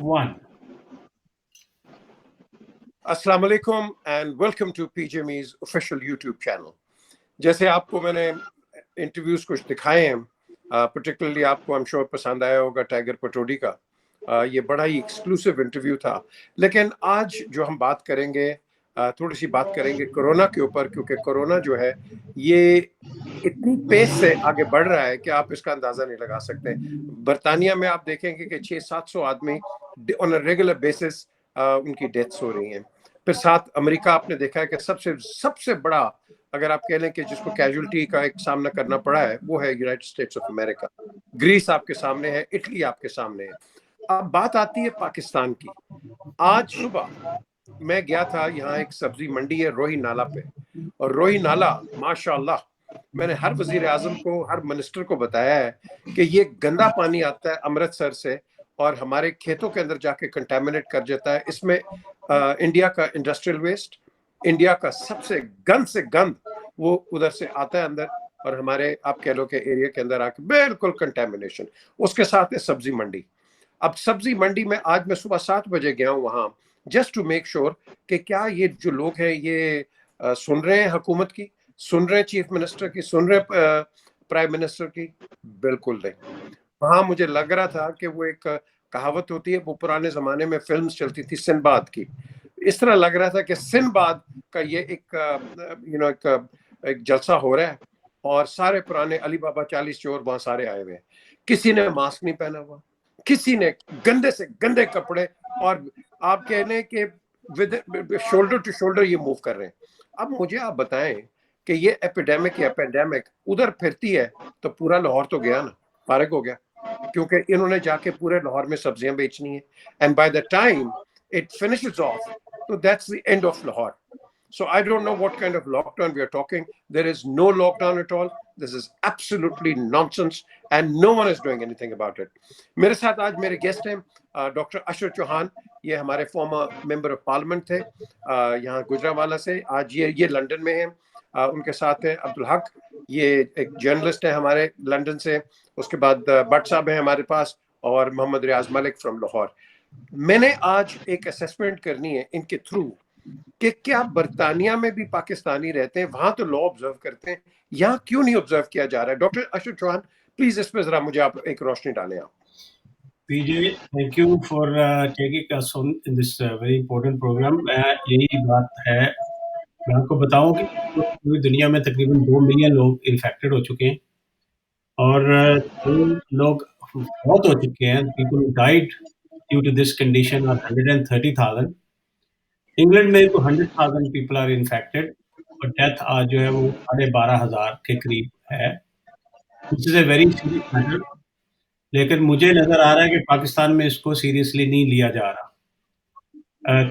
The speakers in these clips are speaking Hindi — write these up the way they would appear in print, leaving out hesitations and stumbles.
one. अस्सलाम वालेकुम and welcome to PGME's official YouTube channel. जैसे आपको मैंने इंटरव्यूज कुछ दिखाए हैं, पर्टिकुलरली आपको I'm sure पसंद आया होगा टाइगर पटौड़ी का। ये बड़ा ही एक्सक्लूसिव इंटरव्यू था। लेकिन आज जो हम बात करेंगे, थोड़ी सी बात करेंगे कोरोना के ऊपर, क्योंकि कोरोना जो है ये इतनी पेस से आगे बढ़ रहा है कि आप इसका अंदाजा नहीं लगा सकते। बरतानिया में आप देखेंगे कि 600-700 आदमी ऑन अ रेगुलर बेसिस उनकी डेथ्स हो रही हैं। फिर साथ अमेरिका आपने देखा है कि सबसे बड़ा, अगर आप कह लें कि जिसको कैजुअलिटी का एक सामना करना पड़ा है, वो है United States of America. Greece आपके सामने है, इटली आपके सामने है। अब बात आती है पाकिस्तान की। आज सुबह मैं गया था, यहाँ एक सब्जी मंडी है रोही नाला पे, और रोही नाला माशाल्लाह, मैंने हर वजीर आजम को, हर मिनिस्टर को बताया है कि ये गंदा पानी आता है अमृतसर से और हमारे खेतों के अंदर जाके कंटेमिनेट कर जाता है। इसमें इंडिया का इंडस्ट्रियल वेस्ट, इंडिया का सबसे गंद से गंद वो उधर से आता है अंदर, और हमारे आप कह लो के एरिया के अंदर आके बिल्कुल कंटेमिनेशन। उसके साथ है सब्जी मंडी। अब सब्जी मंडी में आज मैं सुबह 7 बजे गया हूँ वहां, जस्ट टू मेक श्योर कि क्या ये जो लोग हैं ये सुन रहे हैं हुकूमत की, सुन रहे हैं चीफ मिनिस्टर की, सुन रहे हैं प्राइम मिनिस्टर की। बिल्कुल नहीं। वहां मुझे लग रहा था कि वो एक कहावत होती है, वो पुराने जमाने में फिल्म्स चलती थी सिंबाद की, इस तरह लग रहा था कि सिंबाद का ये एक जलसा हो रहा है और सारे पुराने अली बाबा 40 चोर वहां सारे आए हुए हैं। किसी ने मास्क नहीं पहना हुआ, किसी ने गंदे से गंदे कपड़े, और आप कह लें कि विद शोल्डर टू शोल्डर ये मूव कर रहे हैं। अब मुझे आप बताएं कि ये एपिडेमिक या पेंडेमिक उधर फिरती है तो पूरा लाहौर तो गया ना, फारिग हो गया, क्योंकि इन्होंने जाके पूरे लाहौर में सब्जियां बेचनी है, and by the time it finishes of, so that's the end of Lahore. So I don't know what kind of lockdown we are talking. There is no lockdown at all. This is absolutely nonsense and no one is doing anything about it. मेरे साथ आज मेरे गेस्ट हैं डॉक्टर अशरफ चौहान। ये हमारे फॉर्मर मेंबर ऑफ पार्लियामेंट थे यहाँ गुजरावाला से। आज ये लंदन में हैं। उनके साथ है अब्दुल हक, ये एक जर्नलिस्ट है हमारे लंदन से। उसके बाद भट्ट साहब हैं हमारे पास, और मोहम्मद रियाज मलिक फ्रॉम लाहौर। मैंने आज एक असेसमेंट करनी है इनके थ्रू कि क्या बरतानिया में भी पाकिस्तानी रहते हैं, वहां तो लॉ ऑब्जर्व करते हैं, यहाँ क्यों नहीं ऑब्जर्व किया जा रहा है। डॉक्टर अशरफ चौहान, प्लीज इस पे जरा मुझे आप एक रोशनी डालें। आप PJ, thank you for taking us on in this very important program. यही बात है, मैं आपको बताऊं कि पूरी दुनिया में तकरीबन 2 मिलियन लोग इन्फेक्टेड हो चुके हैं और जो लोग बहुत हो चुके हैं, people who died due to this condition are 130,000. England में तो 100,000 पीपल आर इन्फेक्टेड और डेथ आज जो है वो 12,500 के करीब है। This is a very serious matter, लेकिन मुझे नजर आ रहा है कि पाकिस्तान में इसको सीरियसली नहीं लिया जा रहा।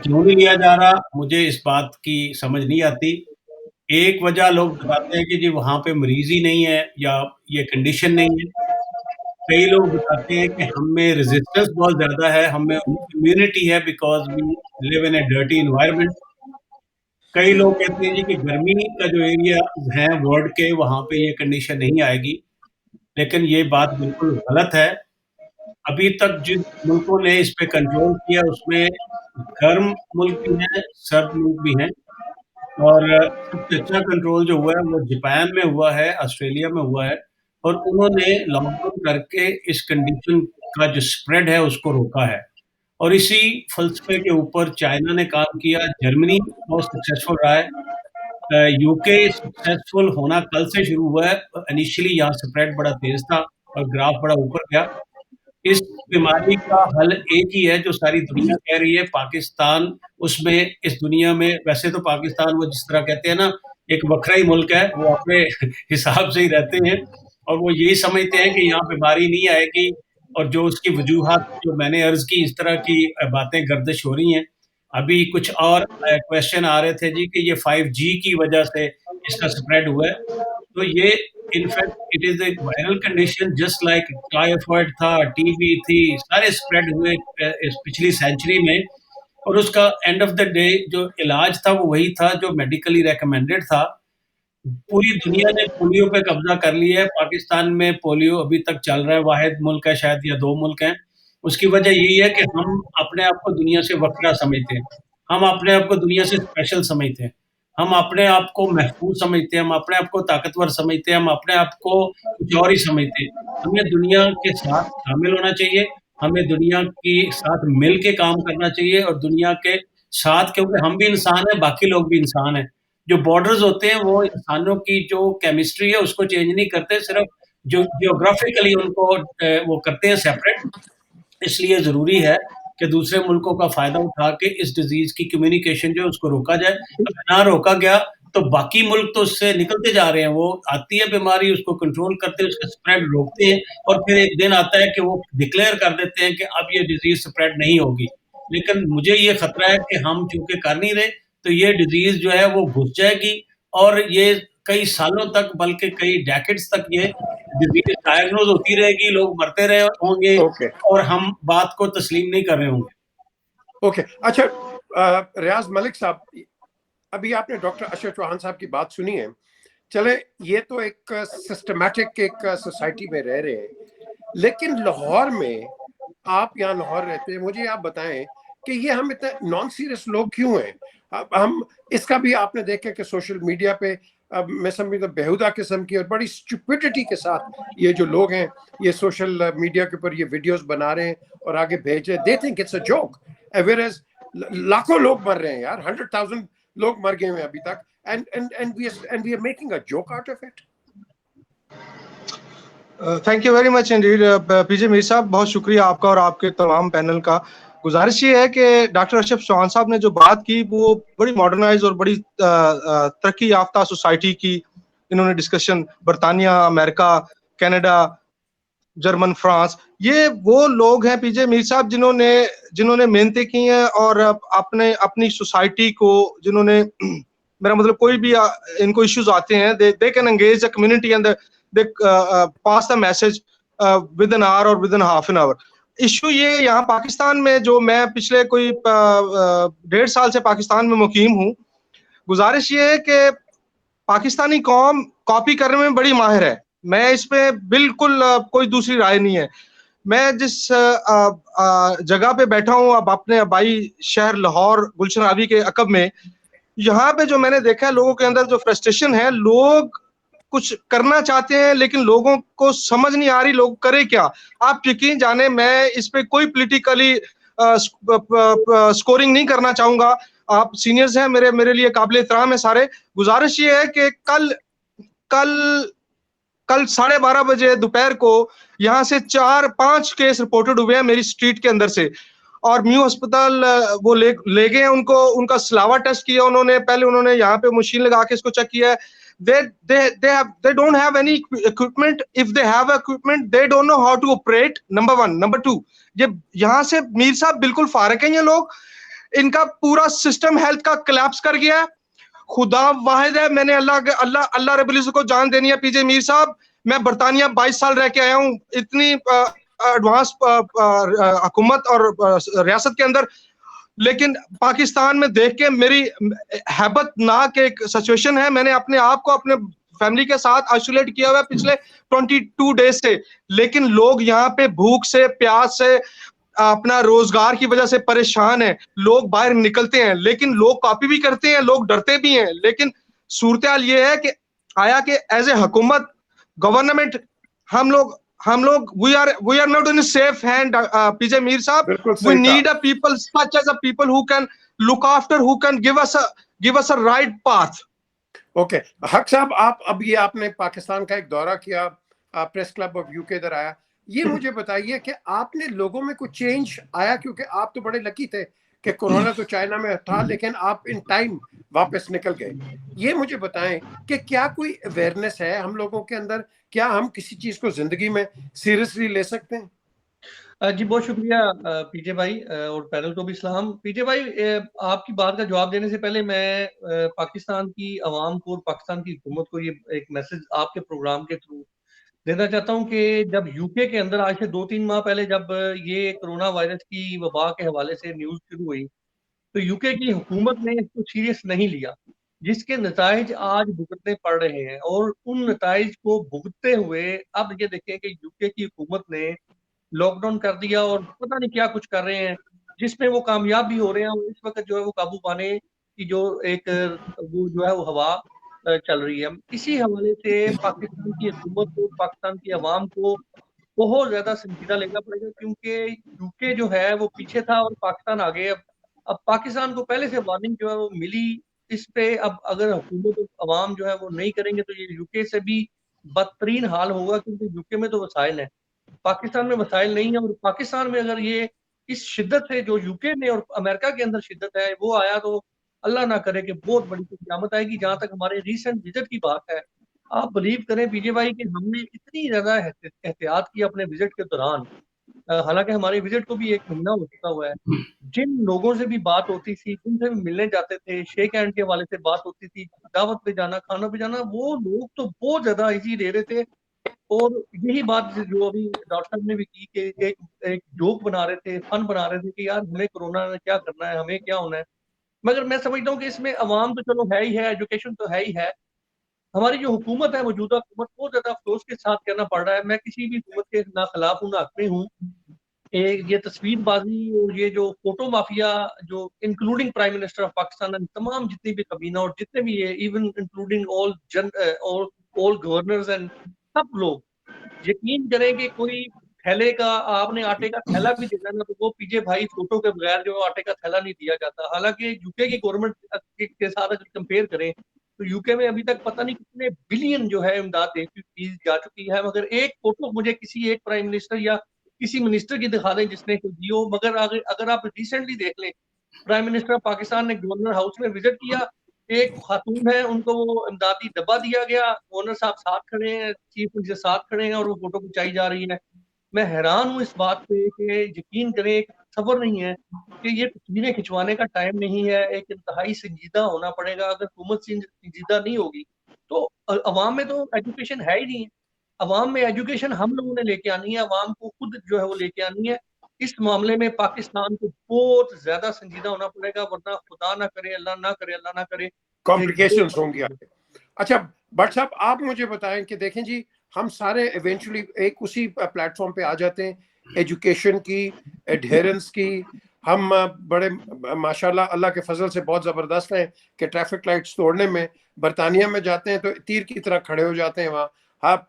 क्यों नहीं लिया जा रहा, मुझे इस बात की समझ नहीं आती। एक वजह लोग बताते हैं कि जी वहाँ पे मरीज ही नहीं है या ये कंडीशन नहीं है। कई लोग बताते हैं कि हम में रेजिस्टेंस बहुत ज़्यादा है, हम में इम्यूनिटी है because we live in a dirty environment. कई लोग कहते हैं जी कि गर्मी का जो एरिया है वर्ल्ड के, वहाँ पे ये कंडीशन नहीं आएगी, लेकिन ये बात बिल्कुल गलत है। अभी तक जिन मुल्कों ने इस पे कंट्रोल किया उसमें गर्म मुल्क भी हैं, सर्द मुल्क भी हैं, और सबसे अच्छा कंट्रोल जो हुआ है वो जापान में हुआ है, ऑस्ट्रेलिया में हुआ है, और उन्होंने लॉकडाउन करके इस कंडीशन का जो स्प्रेड है उसको रोका है। और इसी फलसफे के ऊपर चाइना ने काम किया, जर्मनी बहुत सक्सेसफुल रहा है, यूके सक्सेसफुल होना कल से शुरू हुआ है। इनिशियली यहाँ स्प्रेड बड़ा तेज था और ग्राफ बड़ा ऊपर गया। इस बीमारी का हल एक ही है जो सारी दुनिया कह रही है, पाकिस्तान उसमें, इस दुनिया में। वैसे तो पाकिस्तान वो जिस तरह कहते हैं ना, एक बखरा ही मुल्क है, वो अपने हिसाब से ही रहते हैं और वो यही समझते हैं कि यहाँ बीमारी नहीं आएगी, और जो उसकी वजूहात जो मैंने अर्ज की, इस तरह की बातें गर्दिश हो रही हैं। अभी कुछ और क्वेश्चन आ रहे थे जी कि ये 5G की वजह से इसका स्प्रेड हुआ है, तो ये in fact it is a viral condition just like typhoid था, टीबी थी, सारे स्प्रेड हुए इस पिछली सेंचुरी में। और उसका एंड ऑफ द डे जो इलाज था वो वही था जो मेडिकली रेकमेंडेड था। पूरी दुनिया ने पोलियो पे कब्जा कर लिया है, पाकिस्तान में पोलियो अभी तक चल रहा है, वाहिद मुल्क है शायद या 2 मुल्क हैं उसकी वजह यही है कि हम अपने आप को दुनिया से वखरा समझते हैं, हम अपने आप को दुनिया से स्पेशल समझते हैं, हम अपने आप को महफूज समझते हैं, हम अपने आप को ताकतवर समझते हैं, हम अपने आप को कुछ और ही समझते हैं। हमें दुनिया के साथ शामिल होना चाहिए, हमें दुनिया के साथ मिल के काम करना चाहिए और दुनिया के साथ, क्योंकि हम भी इंसान हैं, बाकी लोग भी इंसान हैं। जो बॉर्डर्स होते हैं वो इंसानों की जो केमिस्ट्री है उसको चेंज नहीं करते, सिर्फ जो जियोग्राफिकली उनको वो करते हैं सेपरेट। इसलिए ज़रूरी है कि दूसरे मुल्कों का फ़ायदा उठा के इस डिज़ीज़ की कम्युनिकेशन जो है उसको रोका जाए। अगर ना रोका गया तो बाकी मुल्क तो उससे निकलते जा रहे हैं, वो आती है बीमारी, उसको कंट्रोल करते हैं, उसका स्प्रेड रोकते हैं और फिर एक दिन आता है कि वो डिक्लेयर कर देते हैं कि अब ये डिज़ीज़ स्प्रेड नहीं होगी। लेकिन मुझे ये खतरा है कि हम चूँकि कर नहीं रहे, तो ये डिज़ीज़ जो है वो घुस जाएगी और ये कई सालों तक, बल्कि कई डेकेड्स तक ये डिज़ीज़ डायग्नोज़ होती रहेगी, लोग मरते रहे होंगे ओके और हम बात को तस्लीम नहीं कर रहे होंगे। ओके अच्छा, रियाज मलिक साहब, अभी आपने डॉक्टर अशरफ चौहान साहब की बात सुनी है। चले, ये तो एक सिस्टमैटिक एक सोसाइटी में रह रहे हैं, लेकिन लाहौर में, आप यहाँ लाहौर रहते हैं, मुझे आप बताएं कि ये हम इतने नॉन सीरियस लोग क्यों हैं? अब हम इसका भी आपने देखा कि सोशल मीडिया पे अब मैं समझता बेहुदा किस्म की और बड़ी स्टुपिडिटी के साथ ये जो लोग हैं ये सोशल मीडिया के ऊपर ये वीडियोस बना रहे हैं और आगे भेज रहे हैं। They think it's a joke, whereas लाखों लोग मर रहे हैं यार, 100,000 लोग मर गए हैं अभी तक, and we are making a joke out of it. Thank you very much indeed PJ Mir Sahab, बहुत शुक्रिया आपका और आपके तमाम पैनल का। गुजारिश ये है कि डॉक्टर अशरफ चौहान साहब ने जो बात की वो बड़ी मॉडर्नाइज और बड़ी तरक्की याफ्ता सोसाइटी की इन्होंने डिस्कशन, बरतानिया, अमेरिका, कनाडा, जर्मन, फ्रांस, ये वो लोग हैं पीजे मीर साहब जिन्होंने मेहनतें की हैं और अपने अपनी सोसाइटी को जिन्होंने मेरा मतलब कोई भी इनको इश्यूज आते हैं, they can engage the community and they pass the message with an hour or within half an hour. Issue ये यहाँ पाकिस्तान में, जो मैं पिछले कोई 1.5 साल से पाकिस्तान में मुकीम हूँ, गुजारिश ये है कि पाकिस्तानी कौम कॉपी करने में बड़ी माहिर है। मैं इस पे बिल्कुल कोई दूसरी राय नहीं है। मैं जिस जगह पे बैठा हूँ अब अपने आबाई शहर लाहौर गुलशन आबी के अकब में, यहाँ पे जो मैंने देखा है लोगों के अंदर जो फ्रस्ट्रेशन है, लोग कुछ करना चाहते हैं लेकिन लोगों को समझ नहीं आ रही लोग करे क्या। आप यकीन जाने, मैं इस पे कोई पॉलिटिकली स्कोरिंग नहीं करना चाहूंगा। आप सीनियर्स हैं, मेरे लिए काबिल एहतराम है सारे। गुजारिश ये है कि कल 12:30 बजे दोपहर को यहाँ से 4-5 केस रिपोर्टेड हुए हैं मेरी स्ट्रीट के अंदर से, और म्यू अस्पताल वो ले गए हैं उनको, उनका सलावा टेस्ट किया उन्होंने, पहले उन्होंने यहाँ पे मशीन लगा के इसको चेक किया है। they don't have any equipment. If they have equipment, they don't know how to operate. Number 1, number 2, ये यहाँ से मीर साहब बिल्कुल फारिग हैं ये लोग, इनका पूरा सिस्टम हेल्थ का कोलैप्स कर गया है। खुदा वाहिद है, मैंने अल्लाह रब्बुल इज्जत को जान देनी है पीजे मीर साहब। मैं बरतानिया 22 साल रह के आया हूँ, इतनी एडवांस हुकूमत और रियासत के अंदर, लेकिन पाकिस्तान में देख के मेरी हैबतनाक एक सिचुएशन है। मैंने अपने आप को अपने फैमिली के साथ आइसोलेट किया हुआ है पिछले 22 डेज से, लेकिन लोग यहाँ पे भूख से, प्यास से, अपना रोजगार की वजह से परेशान है। लोग बाहर निकलते हैं लेकिन लोग कॉपी भी करते हैं, लोग डरते भी हैं। लेकिन सूरत हाल ये है कि आया कि एज ए हुकूमत, गवर्नमेंट, हम लोग we are not in a safe hand, पीजे मीर साहब। We need a people such as a people who can look after, who can give us a right path. Okay हक साहब, आप अब ये आपने पाकिस्तान का एक दौरा किया, प्रेस क्लब ऑफ यूके इधर आया, ये मुझे बताइए कि आपने लोगों में कुछ चेंज आया? क्योंकि आप तो बड़े लकी थे कि कोरोना तो चाइना में था लेकिन आप इन टाइम वापस निकल गए। ये मुझे बताएं कि क्या कोई अवेयरनेस है हम लोगों के अंदर, क्या हम किसी चीज को जिंदगी में सीरियसली ले सकते हैं? जी बहुत शुक्रिया पीजे भाई और पैनल को भी सलाम। पीजे भाई, आपकी बात का जवाब देने से पहले मैं पाकिस्तान की आवाम को और पाकिस्तान की हुकूमत को ये एक मैसेज आपके प्रोग्राम के थ्रू देना चाहता हूं कि जब यूके के अंदर आज से 2-3 माह पहले जब ये कोरोना वायरस की वबा के हवाले से न्यूज शुरू हुई, तो यूके की हुकूमत ने इसको सीरियस नहीं लिया, जिसके नताइज आज भुगतने पड़ रहे हैं। और उन नताइज को भुगतते हुए अब ये देखें कि यूके की हुकूमत ने लॉकडाउन कर दिया और पता नहीं क्या कुछ कर रहे हैं, जिसमें वो कामयाब भी हो रहे हैं। और इस वक्त जो है वो काबू पाने की जो एक वो जो है वो हवा चल रही है। इसी हवाले से पाकिस्तान की हुकूमत को, पाकिस्तान की आवाम को बहुत ज्यादा संजीदा लेना पड़ेगा, क्योंकि यूके जो है वो पीछे था और पाकिस्तान आगे है। अब पाकिस्तान को पहले से वार्निंग जो है वो मिली इस पे। अब अगर हुकूमत और अवाम जो है वो नहीं करेंगे तो ये यूके से भी बदतरीन हाल होगा, क्योंकि यूके में तो वसाइल है, पाकिस्तान में वसाइल नहीं है। और पाकिस्तान में अगर ये इस शिद्दत से जो यूके में और अमेरिका के अंदर शिद्दत है वो आया, तो अल्लाह ना करे कि बहुत बड़ी क़यामत आएगी। जहां तक हमारे रिसेंट विजिट की बात है, आप बिलीव करें पीजे भाई कि हमने इतनी ज्यादा एहतियात की अपने विजिट के दौरान। हालांकि हमारे विजिट को भी 1 महीना हो चुका हुआ है। जिन लोगों से भी बात होती थी, जिनसे भी मिलने जाते थे, शेक हैंड के हवाले से बात होती थी, दावत पे जाना, खाना पे जाना, वो लोग तो बहुत ज्यादा इजी ले रहे थे। और यही बात जो अभी डॉक्टर साहब ने भी की कि एक एक जोक बना रहे थे, फन बना रहे थे कि यार हमें कोरोना ने क्या करना है, हमें क्या होना है। मगर मैं समझता हूँ कि इसमें अवाम तो चलो है ही है, एजुकेशन तो है ही है। हमारी जो हुकूमत है, मौजूदा हुकूमत, बहुत ज्यादा अफसोस के साथ कहना पड़ रहा है। मैं किसी भी हुकूमत के ना खिलाफ हूँ ना हक में हूँ। ये तस्वीरबाजी और ये जो फोटो माफिया, जो including prime minister of Pakistan, तमाम जितनी भी कबीना और जितने भी ये even including all governors and सब लोग, यकीन करें कि कोई थैले का, आपने आटे का थैला भी देना ना, तो वो पीजे भाई फोटो के बगैर जो आटे का थैला नहीं दिया जाता। हालांकि यूके की गवर्नमेंट के साथ अगर कंपेयर करें तो यूके में अभी तक पता नहीं कितने बिलियन जो है इमदाद दी जा चुकी है। मगर एक फोटो मुझे किसी एक प्राइम मिनिस्टर या किसी मिनिस्टर की दिखा दें जिसने कोई दी हो। मगर अगर आप रिसेंटली देख लें, प्राइम मिनिस्टर ऑफ पाकिस्तान ने गवर्नर हाउस में विजिट किया, एक खातून है, उनको वो इमदादी डब्बा दिया गया, गवर्नर साहब साथ खड़े हैं, चीफ मिनिस्टर साथ खड़े हैं और वो फोटो खिंचाई जा रही है। मैं हैरान हूँ इस बात पे कि यकीन करें, एक सब्र नहीं है कि ये तस्वीरें खिंचवाने का टाइम नहीं है। एक इंतहाई संजीदा होना पड़ेगा। अगर हुकूमत संजीदा नहीं होगी तो अवाम में तो एजुकेशन है ही नहीं है। अवाम में एजुकेशन हम लोगों ने लेके आनी है, अवाम को खुद जो है वो लेके आनी है। इस मामले में पाकिस्तान को बहुत ज्यादा संजीदा होना पड़ेगा, वरना खुदा ना करे, अल्लाह ना करे, अल्लाह ना करे, कॉम्प्लिकेशंस होंगी आगे। अच्छा भट्ट साहब, आप मुझे बताएं कि देखें जी, हम सारे इवेंचुअली एक उसी प्लेटफॉर्म पे आ जाते हैं, एजुकेशन की, एडहेरेंस की। हम बड़े माशाल्लाह अल्लाह के फजल से बहुत ज़बरदस्त हैं कि ट्रैफिक लाइट्स तोड़ने में बरतानिया में जाते हैं तो तीर की तरह खड़े हो जाते हैं वहाँ। आप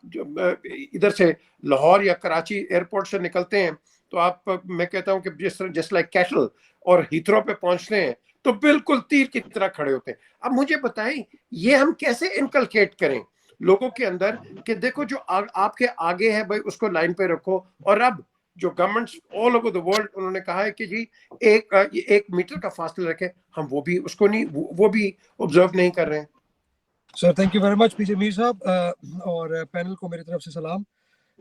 इधर से लाहौर या कराची एयरपोर्ट से निकलते हैं तो आप, मैं कहता हूँ कि जस्ट लाइक कैटल, और हीथ्रो पे पहुंचते हैं तो बिल्कुल तीर की तरह खड़े होते हैं। अब मुझे बताएं, ये हम कैसे इनकलकेट करें लोगों के अंदर कि देखो जो आपके आगे है भाई उसको लाइन पे रखो। और अब जो governments all over the world उन्होंने कहा है कि जी 1 मीटर का फासला रखें, हम वो भी उसको नहीं, वो भी ऑब्जर्व नहीं कर रहे हैं। Sir thank you very much PJ Mir Sahab, और पैनल को मेरी तरफ से सलाम।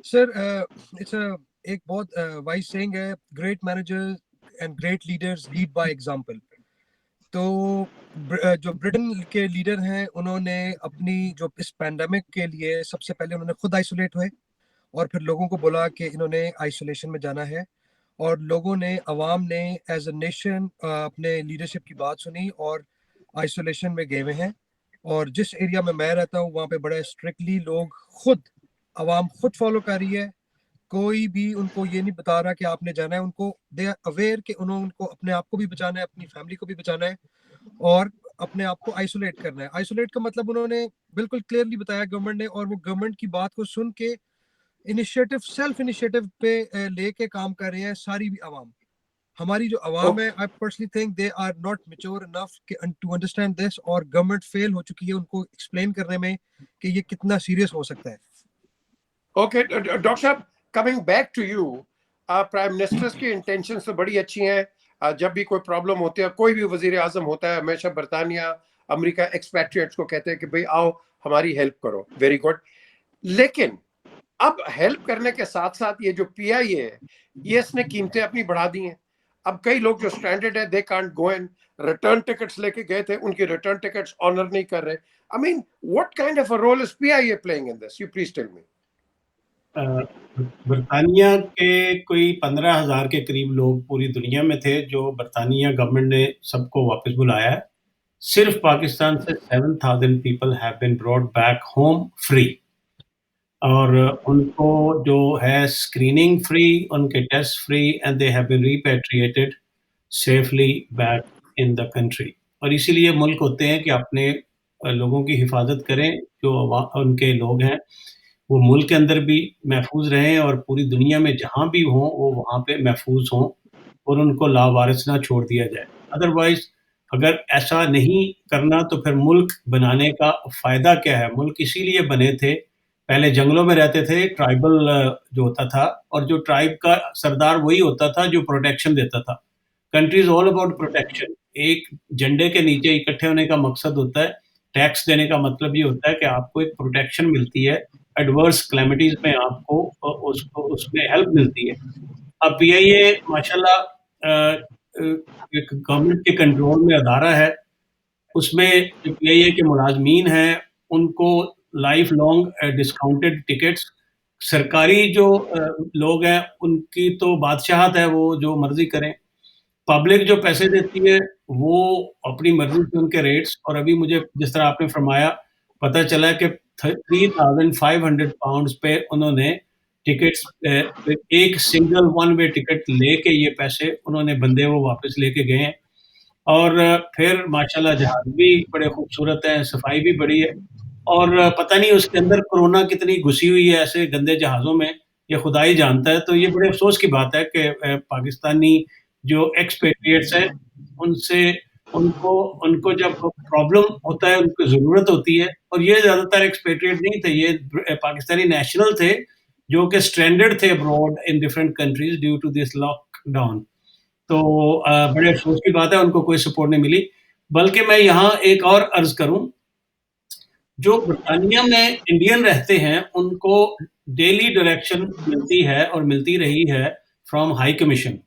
सर इट्स एक बहुत वाइज सेइंग है, great managers and great leaders lead by example. तो जो ब्रिटेन के लीडर हैं उन्होंने अपनी जो इस पैंडेमिक के लिए सबसे पहले उन्होंने खुद आइसोलेट हुए और फिर लोगों को बोला कि इन्होंने आइसोलेशन में जाना है। और लोगों ने, अवाम ने एज अ नेशन अपने लीडरशिप की बात सुनी और आइसोलेशन में गए हुए हैं। और जिस एरिया में मैं रहता हूँ वहाँ पे बड़ा स्ट्रिक्टली लोग खुद, अवाम खुद फॉलो कर रही है। कोई भी उनको ये नहीं बता रहा कि आपने जाना है। उनको दे आर अवेयर कि उनको अपने आप को भी बचाना है, अपनी फैमिली को भी बचाना है और अपने आप को आइसोलेट करना है। आइसोलेट का मतलब उन्होंने बिल्कुल क्लियरली बताया गवर्नमेंट ने, और वो गवर्नमेंट की बात को सुन के इनिशिएटिव, सेल्फ इनिशिएटिव पे लेके काम कर रहे हैं सारी भी आवाम। हमारी जो आवाम है, I personally think they are not mature enough to understand this, और गवर्नमेंट फेल हो चुकी है उनको एक्सप्लेन करने में कि ये कितना सीरियस हो सकता है। ओके डॉक्टर साहब, coming back to you, prime ministers की इंटेंशंस तो बड़ी अच्छी हैं। जब भी कोई प्रॉब्लम होती है, कोई भी वजीर आजम होता है, हमेशा बरतानिया, अमेरिका एक्सपैट्रिएट्स को कहते हैं कि भाई आओ हमारी हेल्प करो, वेरी गुड। लेकिन अब हेल्प करने के साथ साथ ये जो पीआईए है, ये इसने कीमतें अपनी बढ़ा दी हैं। अब कई लोग जो स्ट्रैंडेड है, they can't go in, return tickets लेके गए थे, उनकी रिटर्न टिकट्स ऑनर नहीं कर रहे। I mean what kind of a role is PIA playing in this? You please tell me. बरतानिया के कोई 15,000 के करीब लोग पूरी दुनिया में थे जो बरतानिया गवर्नमेंट ने सबको वापस बुलाया है। सिर्फ पाकिस्तान से 7,000 people have been brought back home free. और उनको जो है स्क्रीनिंग फ्री, उनके test free, and they have been repatriated safely back in the country. और इसीलिए मुल्क होते हैं कि अपने लोगों की हिफाजत करें, जो उनके लोग हैं वो मुल्क के अंदर भी महफूज रहें और पूरी दुनिया में जहाँ भी हों वो वहाँ पे महफूज हों और उनको लावारिस ना छोड़ दिया जाए। अदरवाइज़ अगर ऐसा नहीं करना तो फिर मुल्क बनाने का फ़ायदा क्या है? मुल्क इसीलिए बने थे, पहले जंगलों में रहते थे, ट्राइबल जो होता था और जो ट्राइब का सरदार वही होता था जो प्रोटेक्शन देता था। Country is all about protection. एक झंडे के नीचे इकट्ठे होने का मकसद होता है, टैक्स देने का मतलब ये होता है कि आपको एक प्रोटेक्शन मिलती है, एडवर्स कैलेमिटीज़ में आपको उसको उसमें हेल्प मिलती है। अब पीआईए माशाल्लाह एक गवर्नमेंट के कंट्रोल में अदारा है, उसमें जो पीआईए के मुलाज़मीन हैं, उनको लाइफ लॉन्ग डिस्काउंटेड टिकट्स, सरकारी जो लोग हैं, उनकी तो बादशाहत है, वो जो मर्ज़ी करें। पब्लिक जो पैसे देती है, वो अपनी मर्ज़ी से उनके रेट्स, और अभी मुझे जिस तरह आपने फरमाया, पता चला कि 3500 पाउंड्स पे उन्होंने टिकट्स एक सिंगल वन वे टिकट लेके ये पैसे उन्होंने बंदे वो वापस लेके गए हैं। और फिर माशाल्लाह जहाज़ भी बड़े खूबसूरत हैं, सफाई भी बड़ी है और पता नहीं उसके अंदर कोरोना कितनी घुसी हुई है ऐसे गंदे जहाज़ों में, ये खुदा ही जानता है। तो ये बड़े अफ़सोस की बात है कि पाकिस्तानी जो एक्सपेट्रिएट्स हैं, उनसे उनको उनको जब प्रॉब्लम होता है, उनको ज़रूरत होती है, और ये ज़्यादातर एक्सपेट्रिएट नहीं थे, ये पाकिस्तानी नेशनल थे, जो कि स्ट्रैंडेड थे abroad in different countries due to this lockdown. तो बड़े अफ़सोस की बात है, उनको कोई सपोर्ट नहीं मिली। बल्कि मैं यहाँ एक और अर्ज़ करूँ, जो बर्तानिया में इंडियन रहते हैं, उनको डेली डायरेक्शन मिलती है और मिलती रही है फ्रॉम हाई कमीशन,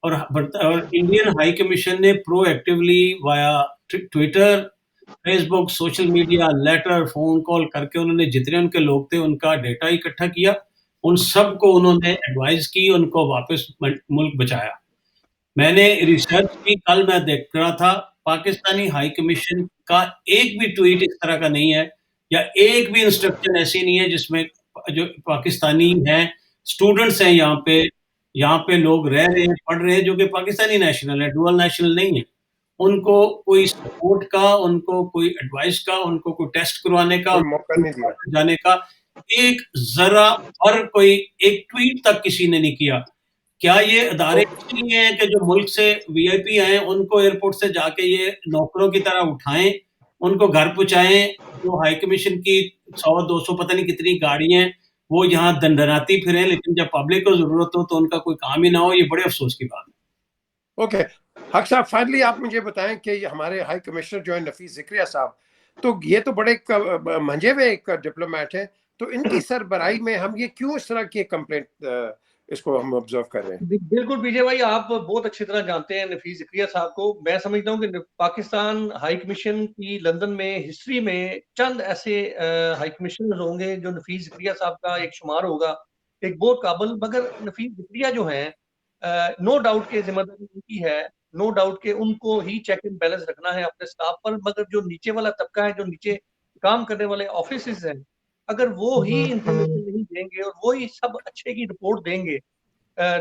और इंडियन हाई कमीशन ने proactively via Twitter, Facebook, social media, letter, phone call करके उन्होंने जितने उनके लोग थे, उनका डेटा इकट्ठा किया, उन सबको उन्होंने एडवाइस की, उनको वापस मुल्क बचाया। मैंने रिसर्च की, कल मैं देख रहा था, पाकिस्तानी हाई कमीशन का एक भी ट्वीट इस तरह का नहीं है, या एक भी इंस्ट्रक्शन ऐसी नहीं है जिसमें जो पाकिस्तानी हैं, स्टूडेंट्स हैं यहाँ पे लोग रह रहे हैं, पढ़ रहे हैं, जो कि पाकिस्तानी नेशनल है, डुअल नेशनल नहीं है। उनको कोई सपोर्ट का, उनको कोई एडवाइस का, उनको कोई टेस्ट करवाने का, कोई मौका नहीं दिया जाने का एक ज़रा और कोई एक ट्वीट तक किसी ने नहीं किया। क्या ये अदारे इसलिए हैं कि जो मुल्क से वीआईपी आए, उनको एयरपोर्ट से जाके ये नौकरों की तरह उठाएँ, उनको घर पहुँचाएँ, जो हाई कमीशन की 100-200 पता नहीं कितनी गाड़ियाँ हैं, वो यहाँ दंडराती फिरें, लेकिन जब पब्लिक को ज़रूरत हो तो उनका कोई काम ही ना हो, ये बड़े अफ़सोस की बात है। ओके, हक साहब, फाइनली आप मुझे बताएं कि ये हमारे हाई कमिश्नर जो है नफीस ज़िक्रिया साहब, तो ये तो बड़े मंझे हुए एक डिप्लोमेट है, तो इनकी सरबराही में हम ये क्यों इस तरह की कंप्लेंट इसको हम ऑब्जर्व कर रहे हैं? बिल्कुल पीजे भाई, आप बहुत अच्छी तरह जानते हैं नफीस ज़िक्रिया साहब को। मैं समझता हूँ कि पाकिस्तान हाई कमीशन की लंदन में हिस्ट्री में चंद ऐसे हाई कमिश्नर होंगे जो नफीस ज़िक्रिया साहब का एक शुमार होगा, एक बहुत काबिल। मगर नफीस ज़िक्रिया जो हैं, नो डाउट के जिम्मेदारी उनकी है, नो डाउट के उनको ही चेक एंड बैलेंस रखना है अपने स्टाफ पर। मगर जो नीचे वाला तबका है, जो नीचे काम करने वाले ऑफिस हैं, अगर वो ही इंफॉर्मेशन नहीं देंगे और वो ही सब अच्छे की रिपोर्ट देंगे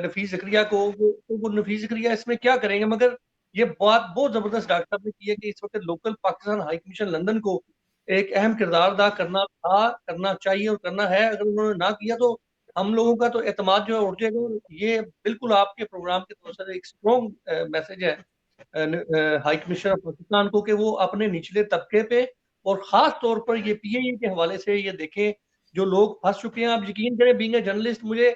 नफीस ज़िक्रिया को, तो वो नफीस ज़िक्रिया इसमें क्या करेंगे। मगर ये बात बहुत ज़बरदस्त डॉक्टर साहब ने की है कि इस वक्त local Pakistan high commission London को एक अहम किरदार अदा करना था, करना चाहिए और करना है। अगर उन्होंने ना किया तो हम लोगों का तो एतमाद जो है उठ जाएगा। और ये बिल्कुल आपके प्रोग्राम की तरफ से एक स्ट्रॉन्ग मैसेज है हाई कमिश्नर ऑफ पाकिस्तान को कि वो अपने निचले तबके पे और ख़ास तौर पर ये पीआईए के हवाले से ये देखें, जो लोग फँस चुके हैं। आप यकीन करें, बीइंग अ जर्नलिस्ट मुझे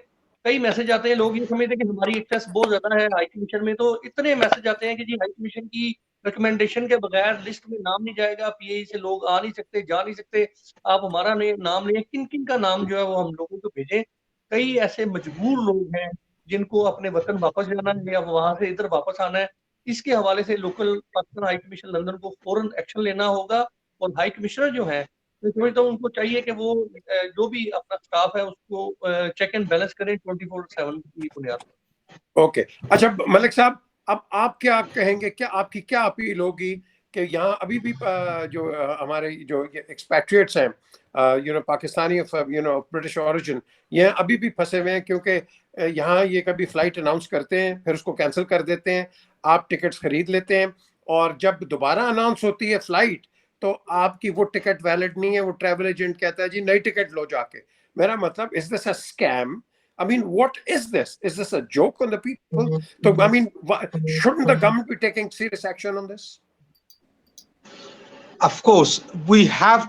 कई मैसेज आते हैं, लोग ये समझते हैं कि हमारी एक्सेस बहुत ज़्यादा है हाई कमीशन में, तो इतने मैसेज आते हैं कि जी हाई कमीशन की रिकमेंडेशन के बगैर लिस्ट में नाम नहीं जाएगा, पीआईए से लोग आ नहीं सकते, जा नहीं सकते, आप हमारा नाम लें। किन-किन का नाम जो है वो हम लोगों को भेजें। कई ऐसे मजबूर लोग हैं जिनको अपने वतन वापस जाना है या वहाँ से इधर वापस आना है। इसके हवाले से local Pakistan high commission London को फौरन एक्शन लेना होगा। और हाई कमिश्नर जो है, मैं समझता हूँ उनको चाहिए कि वो जो भी अपना स्टाफ है उसको चेक एंड बैलेंस करें 24/7 की बुनियाद पर। ओके, अच्छा मलिक साहब, अब आप क्या कहेंगे, क्या आपकी क्या अपील होगी कि यहाँ अभी भी जो हमारे जो एक्सपैट्रिएट्स हैं पाकिस्तानी ऑफ ब्रिटिश ओरिजिन, ये अभी भी फंसे हुए हैं, क्योंकि यहाँ ये कभी फ्लाइट अनाउंस करते हैं, फिर उसको कैंसिल कर देते हैं, आप टिकट्स खरीद लेते हैं, और जब दोबारा अनाउंस होती है फ्लाइट तो आपकी वो टिकट वैलिड नहीं है, वो ट्रैवल एजेंट कहता है जी नई टिकट लो जाके। मेरा मतलब, is this a scam? I mean, what is this? Is this a joke on the people? So, I mean, shouldn't the government be taking serious action on this? Of course, they have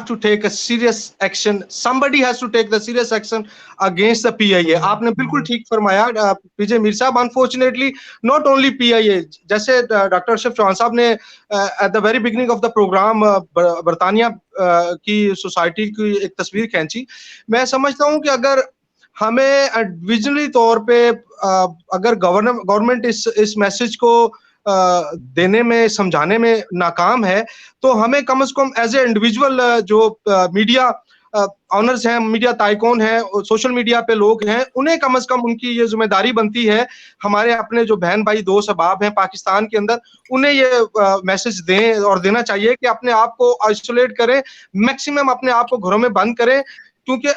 to take a serious action. Somebody has to take the serious action against the PIA. आपने बिल्कुल ठीक फरमाया पीजे मीर साहब। Unfortunately, not only PIA, जैसे डॉक्टर अशरफ चौहान साहब ने at the very beginning of the program बरतानिया की सोसाइटी की एक तस्वीर खींची। मैं समझता हूँ कि अगर हमें विजनरी तौर पे अगर गवर्नमेंट इस मैसेज को देने में, समझाने में नाकाम है, तो हमें कम से कम एज ए इंडिविजुअल जो मीडिया ऑनर्स हैं, मीडिया टाइकून हैं, सोशल मीडिया पे लोग हैं, उन्हें कम से कम उनकी ये जिम्मेदारी बनती है, हमारे अपने जो बहन भाई दोस्त अहबाब हैं पाकिस्तान के अंदर, उन्हें ये मैसेज दें और देना चाहिए कि अपने आप को आइसोलेट करें, मैक्सिमम अपने आप को घरों में बंद करें। क्योंकि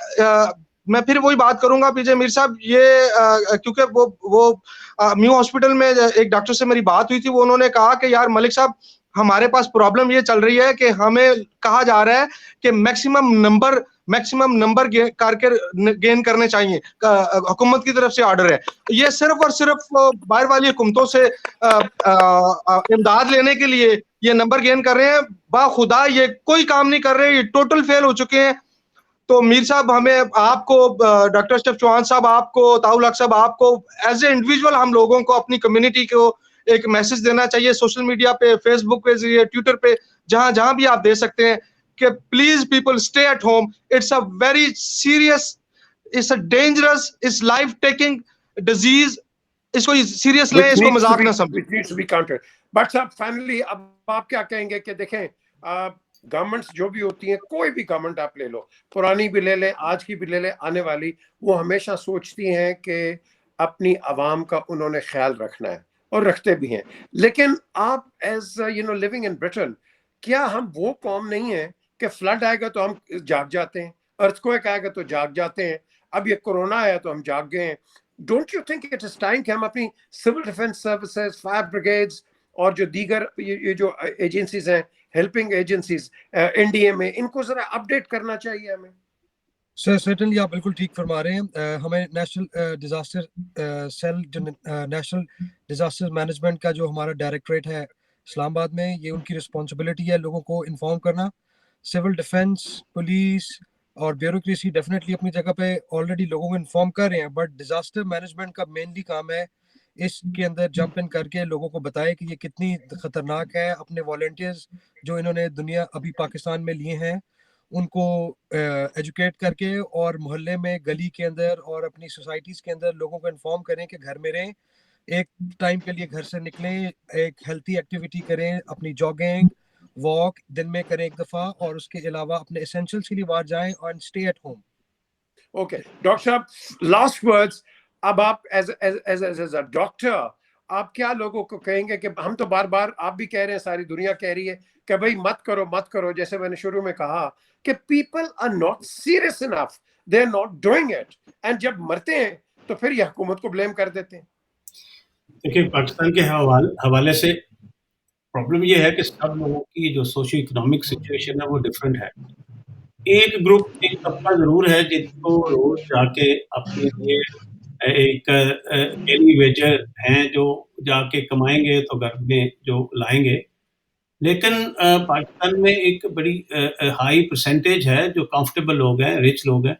मैं फिर वही बात करूंगा पीजे मीर साहब, ये क्योंकि वो म्यू हॉस्पिटल में एक डॉक्टर से मेरी बात हुई थी, वो उन्होंने कहा कि यार मलिक साहब, हमारे पास प्रॉब्लम ये चल रही है कि हमें कहा जा रहा है कि मैक्सिमम नंबर गेन करने चाहिए, हुकूमत की तरफ से ऑर्डर है। ये सिर्फ और सिर्फ बाहर वाली हुकूमतों से इमदाद लेने के लिए ये नंबर गेन कर रहे हैं। बाखुदा ये कोई काम नहीं कर रहे, ये टोटल फेल हो चुके हैं। तो मीर साहब, हमें आपको, डॉक्टर अशरफ चौहान साहब आपको, ताउल हक साहब आपको, एज ए इंडिविजुअल हम लोगों को अपनी कम्युनिटी को एक मैसेज देना चाहिए सोशल मीडिया पे, फेसबुक पे, ट्विटर पे, जहां भी आप दे सकते हैं कि please people stay at home. It's a very serious, it's a dangerous, it's life taking disease. इसको सीरियस लें, इसको मजाक ना समझें। बट साहब, फाइनली अब आप क्या कहेंगे कि देखें, गवर्नमेंट्स जो भी होती हैं, कोई भी गवर्नमेंट आप ले लो, पुरानी भी ले लें, आज की भी ले लें, आने वाली, वो हमेशा सोचती हैं कि अपनी आवाम का उन्होंने ख्याल रखना है, और रखते भी हैं। लेकिन आप एज लिविंग इन ब्रिटेन, क्या हम वो कौम नहीं है कि फ्लड आएगा तो हम जाग जाते हैं, अर्थक्वेक आएगा तो जाग जाते हैं, अब ये कोरोना आया तो हम जाग गए हैं? Don't you think it is time कि हम अपनी civil defence services, fire brigades और जो दीगर ये जो एजेंसीज हैं, हेल्पिंग एजेंसीज एनडीए में, इनको जरा अपडेट करना चाहिए हमें? सर सर्टेनली आप बिल्कुल ठीक फरमा रहे हैं। हमें नेशनल डिजास्टर सेल, जो नेशनल डिजास्टर मैनेजमेंट का जो हमारा डायरेक्टरेट है इस्लामाबाद में, ये उनकी रिस्पॉन्सिबिलिटी है लोगों को इन्फॉर्म करना। सिविल डिफेंस, पुलिस और ब्यूरोक्रेसी डेफिनेटली अपनी जगह पे ऑलरेडी लोगों को इन्फॉर्म कर रहे हैं, बट डिजास्टर मैनेजमेंट का मेनली काम है इसके अंदर जंप इन करके लोगों को बताए कि ये कितनी खतरनाक है। अपने वॉलंटियर्स जो इन्होंने दुनिया अभी पाकिस्तान में लिए हैं, उनको एजुकेट करके और मोहल्ले में, गली के अंदर और अपनी सोसाइटीज़ के अंदर लोगों को इन्फॉर्म करें कि घर में रहें, एक टाइम के लिए घर से निकलें, एक हेल्थी एक्टिविटी करें, अपनी जॉगिंग वॉक दिन में करें एक दफ़ा, और उसके अलावा अपने एसेंशियल्स के लिए बाहर जाएं और stay at home. Okay doctor साहब, लास्ट वर्ड्स। अब आप एज अ डॉक्टर, आप क्या लोगों को कहेंगे? कि हम तो बार बार, आप भी कह रहे हैं, सारी दुनिया कह रही है कि भाई मत करो, जैसे मैंने शुरू में कहा कि people are not serious enough, they are not doing it, and जब मरते हैं तो फिर ये हुकूमत को ब्लेम कर देते हैं। देखिए, पाकिस्तान के हवाले से प्रॉब्लम ये है कि सब लोगों की जो सोशो इकोनॉमिक सिचुएशन है वो डिफरेंट है। एक ग्रुप, एक तबका जरूर है जिनको रोज जाके अपने लिए एक डेली वेजर हैं जो जाके कमाएंगे तो घर में जो लाएंगे। लेकिन पाकिस्तान में एक बड़ी हाई परसेंटेज है जो कंफर्टेबल लोग हैं, रिच लोग हैं।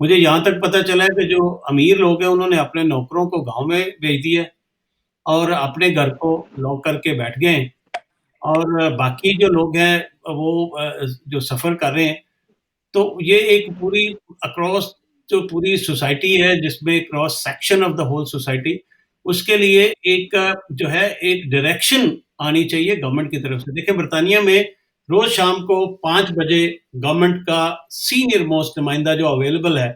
मुझे यहाँ तक पता चला है कि जो अमीर लोग हैं उन्होंने अपने नौकरों को गांव में भेज दिया और अपने घर को लॉक करके बैठ गए, और बाकी जो लोग हैं वो जो सफ़र कर रहे हैं। तो ये एक पूरी अक्रॉस जो पूरी सोसाइटी है, जिसमें cross section of the whole society, उसके लिए एक जो है एक डायरेक्शन आनी चाहिए गवर्नमेंट की तरफ से। देखिए, बरतानिया में रोज शाम को 5 बजे गवर्नमेंट का सीनियर मोस्ट नुमाइंदा जो अवेलेबल है,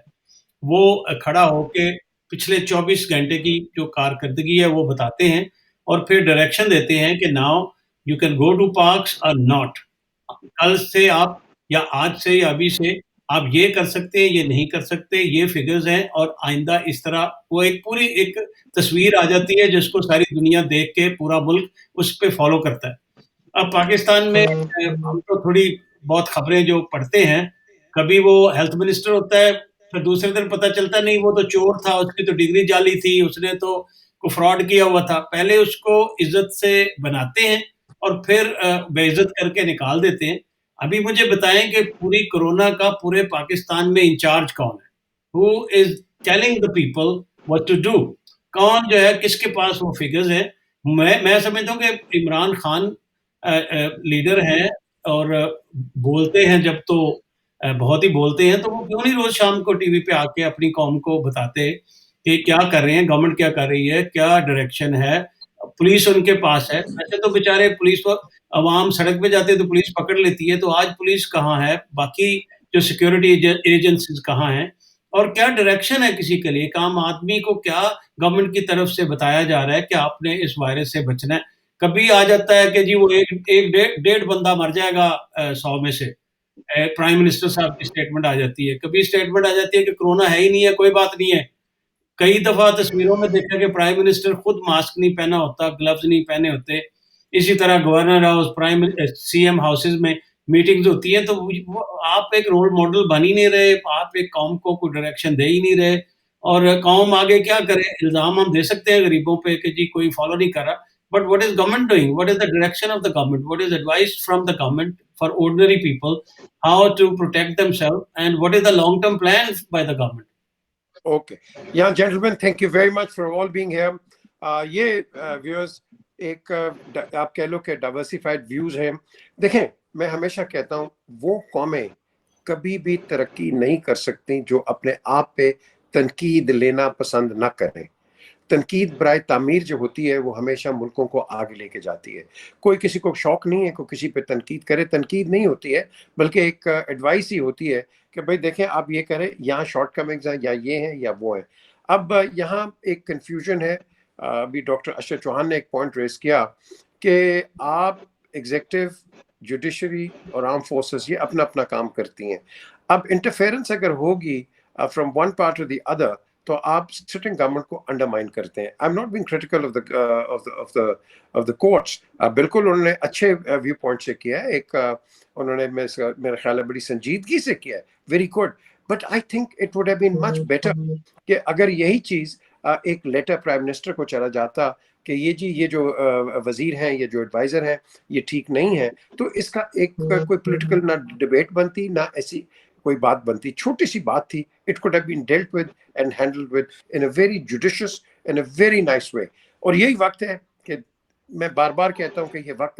वो खड़ा होके पिछले 24 घंटे की जो कारकर्दगी है वो बताते हैं, और फिर डायरेक्शन देते हैं कि now you can go to parks और नॉट। कल से आप या आज से या अभी से आप ये कर सकते हैं, ये नहीं कर सकते, ये फिगर्स हैं और आइंदा इस तरह वो एक पूरी एक तस्वीर आ जाती है जिसको सारी दुनिया देख के पूरा मुल्क उस पे फॉलो करता है। अब पाकिस्तान में हम तो थोड़ी बहुत खबरें जो पढ़ते हैं, कभी वो हेल्थ मिनिस्टर होता है, फिर दूसरे दिन पता चलता नहीं वो तो चोर था, उसकी तो डिग्री जाली थी, उसने तो को फ्रॉड किया हुआ था। पहले उसको इज्जत से बनाते हैं और फिर बेइज्जत करके निकाल देते हैं। अभी मुझे बताएं कि पूरी कोरोना का पूरे पाकिस्तान में इंचार्ज कौन है? Who is telling the people what to do? कौन जो है, किसके पास वो फिगर्स हैं? मैं समझता हूँ कि इमरान खान लीडर हैं और बोलते हैं जब तो बहुत ही बोलते हैं, तो वो क्यों नहीं रोज शाम को टीवी पे आके अपनी कौम को बताते कि क्या कर रहे हैं, गवर्नमेंट क्या कर रही है, क्या डायरेक्शन है, पुलिस उनके पास है। वैसे तो बेचारे पुलिस को अवाम सड़क पे जाते हैं तो पुलिस पकड़ लेती है, तो आज पुलिस कहाँ है? बाकी जो सिक्योरिटी एजेंसीज कहाँ हैं? और क्या डायरेक्शन है किसी के लिए? एक आम आदमी को क्या गवर्नमेंट की तरफ से बताया जा रहा है कि आपने इस वायरस से बचना है? कभी आ जाता है कि जी वो एक डेढ़ बंदा मर जाएगा 100 में से। प्राइम मिनिस्टर साहब की स्टेटमेंट आ जाती है। कभी स्टेटमेंट आ जाती है कि कोरोना है ही नहीं है, कोई बात नहीं है। कई दफ़ा तस्वीरों में देखा कि प्राइम मिनिस्टर खुद मास्क नहीं पहना होता, ग्लव्स नहीं पहने होते। इसी तरह गवर्नर हाउस, सीएम हाउसेज़ में मीटिंग्स होती हैं, तो वो आप एक रोल मॉडल बन ही नहीं रहे, आप एक कौम को कोई डायरेक्शन दे ही नहीं रहे और कौम आगे क्या करे? इल्ज़ाम हम दे सकते हैं गरीबों पे कि जी कोई फॉलो नहीं कर रहा, but what is government doing? What is the direction of the government? What is advice from the government for ordinary people how to protect themselves and what is the long term plan by the government? Okay. Yeah, gentlemen, thank you very much for all being here. ये viewers एक आप कह लो कि डाइवर्सिफाइड व्यूज हैं। देखें, मैं हमेशा कहता हूँ वो कौमें कभी भी तरक्की नहीं कर सकती जो अपने आप पे तनकीद लेना पसंद ना करें। तनकीद बराए तामीर जो होती है वो हमेशा मुल्कों को आगे लेके जाती है। कोई किसी को शौक नहीं है कोई किसी पे तनकीद करे, तनकीद नहीं होती है बल्कि एक एडवाइस ही होती है कि भाई देखें आप ये करें, यहाँ शॉर्टकमिंग्स हैं या ये हैं या वो हैं। अब यहाँ एक कन्फ्यूजन है। अभी डॉक्टर अशरफ चौहान ने एक पॉइंट रेस किया कि आप एग्जीक्यूटिव, जुडिशरी और आर्म फोर्सेस ये अपना अपना काम करती हैं। अब इंटरफेरेंस अगर होगी from one part two the other तो आप सिटिंग गवर्नमेंट को अंडरमाइन करते हैं। I am not being critical of the courts. बिल्कुल उन्होंने अच्छे व्यू पॉइंट से किया है, एक उन्होंने मेरे ख्याल है बड़ी संजीदगी से किया है, very good. But I think it would have been much better कि अगर यही चीज़ एक लेटर प्राइम मिनिस्टर को चला जाता कि ये जो वजीर हैं, ये जो एडवाइज़र हैं, ये ठीक नहीं है, तो इसका एक कोई पॉलिटिकल ना डिबेट बनती ना ऐसी कोई बात बनती। छोटी सी बात थी, it could have been dealt with and handled with in a very judicious, in a very nice way. और यही वक्त है कि मैं बार बार कहता हूँ कि ये वक्त